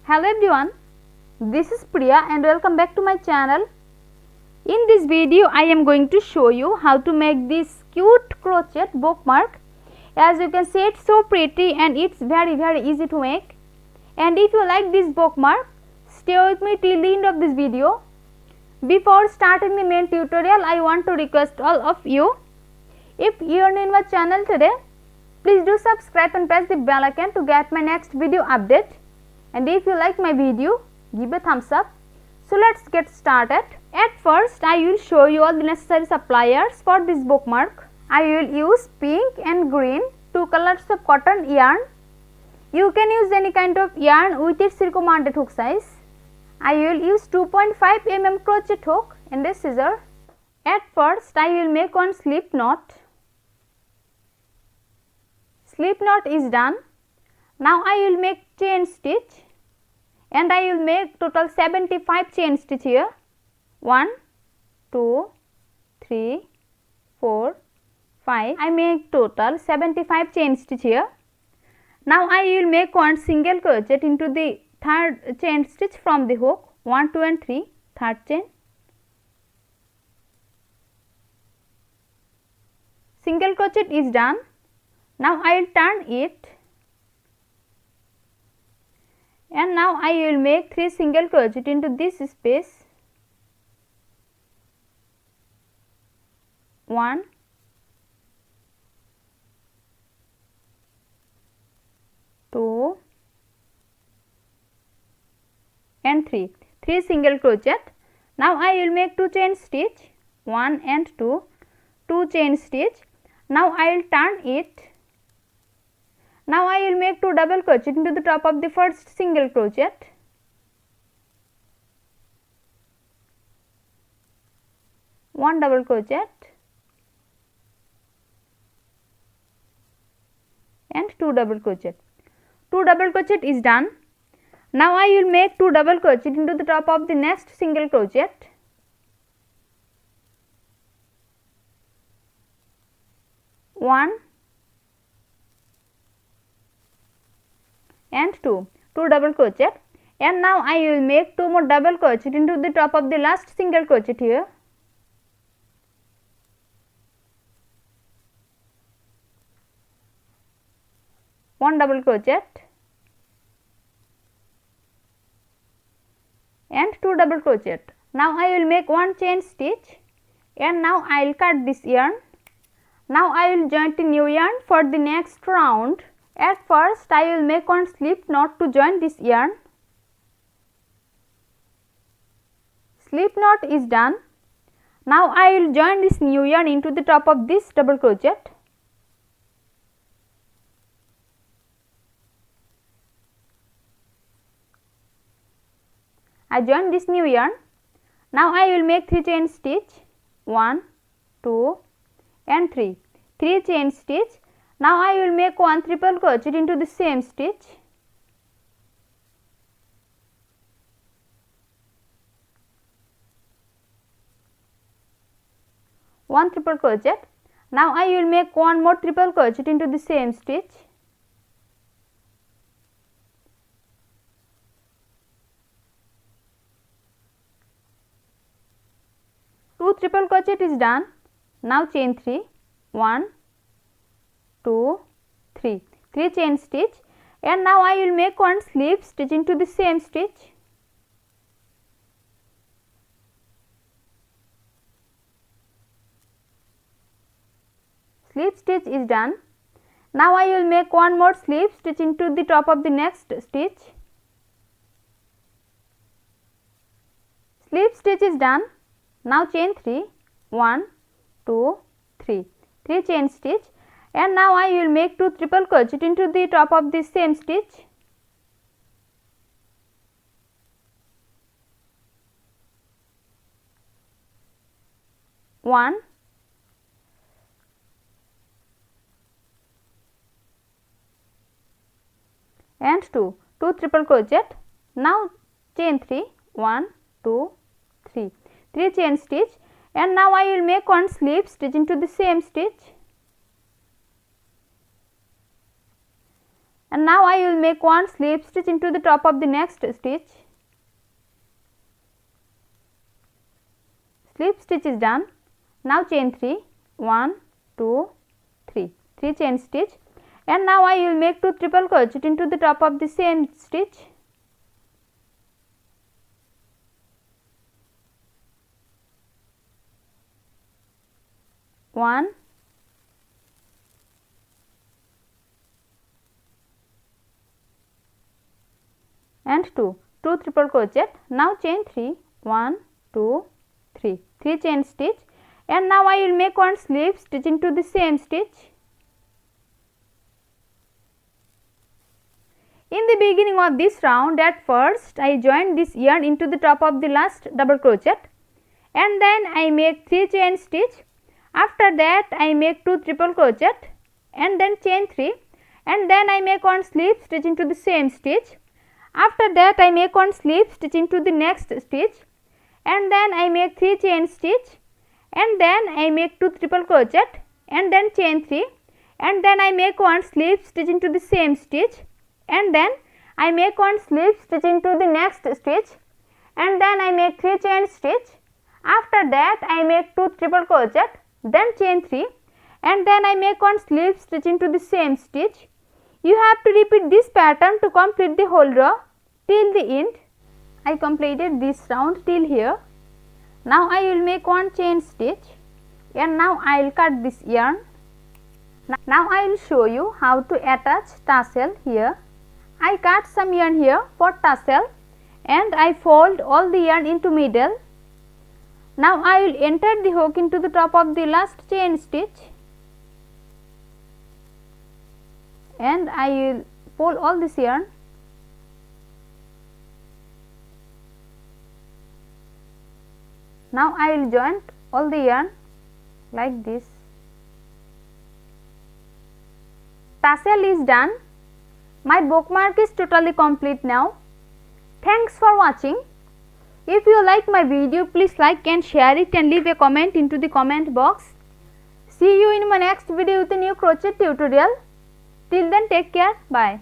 Hello everyone, this is Priya and welcome back to my channel. In this video I am going to show you how to make this cute crochet bookmark. As you can see, it's so pretty and it's very easy to make. And if you like this bookmark, stay with me till the end of this video. Before starting the main tutorial, I want to request all of you, if you are new in my channel today, please do subscribe and press the bell icon to get my next video update. And if you like my video, give a thumbs up. So let's get started. At first, I will show you all the necessary supplies for this bookmark. I will use pink and green, two colors of cotton yarn. You can use any kind of yarn with its recommended hook size. I will use 2.5 mm crochet hook and a scissor. At first, I will make one slip knot. Slip knot is done. Now I will make chain stitch and I will make total 75 chain stitch here. 1, 2, 3, 4, 5. I make total 75 chain stitch here. Now I will make one single crochet into the third chain stitch from the hook. 1, 2 and 3, third chain. Single crochet is done. Now I will turn it. And now I will make 3 single crochet into this space. 1, 2 and 3. 3 single crochet. Now I will make 2 chain stitch, 1 and 2, 2 chain stitch. Now I will turn it. Now I will make 2 double crochet into the top of the first single crochet. One double crochet and 2 double crochet. 2 double crochet is done. Now I will make 2 double crochet into the top of the next single crochet. One and 2 double crochet, and now I will make 2 more double crochet into the top of the last single crochet here. One double crochet and 2 double crochet. Now I will make 1 chain stitch and now I will cut this yarn. Now I will join the new yarn for the next round. At first, I will make one slip knot to join this yarn. Slip knot is done. Now I will join this new yarn into the top of this double crochet. I join this new yarn. Now I will make 3 chain stitch, 1, 2 and 3. 3 chain stitch. Now I will make 1 triple crochet into the same stitch. One triple crochet. Now I will make 1 more triple crochet into the same stitch. Two triple crochet is done. Now chain 3, 1, 2, 3, 3 chain stitch, and now I will make 1 slip stitch into the same stitch. Slip stitch is done. Now I will make 1 more slip stitch into the top of the next stitch. Slip stitch is done. Now chain 3, 1, 2, 3, 3 chain stitch, and now I will make 2 triple crochet into the top of the same stitch. One and 2 triple crochet. Now chain 3, 1, 2, 3, 3 chain stitch, and now I will make 1 slip stitch into the same stitch. and now I will make one slip stitch into the top of the next stitch. Slip stitch is done. Now chain 3, 1, 2, 3, 3 chain stitch, and now I will make 2 triple crochet into the top of the same stitch. One, and 2 triple crochet. Now chain 3, 1, 2, 3, 3 chain stitch, and now I will make one slip stitch into the same stitch. In the beginning of this round, at first I join this yarn into the top of the last double crochet, and then I make 3 chain stitch. After that I make 2 triple crochet and then chain 3, and then I make one slip stitch into the same stitch. After that I make one slip stitch into the next stitch, and then I make 3 chain stitch, and then I make 2 triple crochet and then chain 3, and then I make one slip stitch into the same stitch, and then I make one slip stitch into the next stitch, and then I make 3 chain stitch. After that I make 2 triple crochet, then chain 3, and then I make one slip stitch into the same stitch. You have to repeat this pattern to complete the whole row till the end. I completed this round till here. Now I will make one chain stitch, and now I will cut this yarn. Now I will show you how to attach tassel here. I cut some yarn here for tassel, and I fold all the yarn into middle. Now I will enter the hook into the top of the last chain stitch, and I will pull all this yarn. Now I will join all the yarn like this. Tassel is done. My bookmark is totally complete now. Thanks for watching. If you like my video, please like and share it and leave a comment into the comment box. See you in my next video with a new crochet tutorial. Till then, take care. Bye.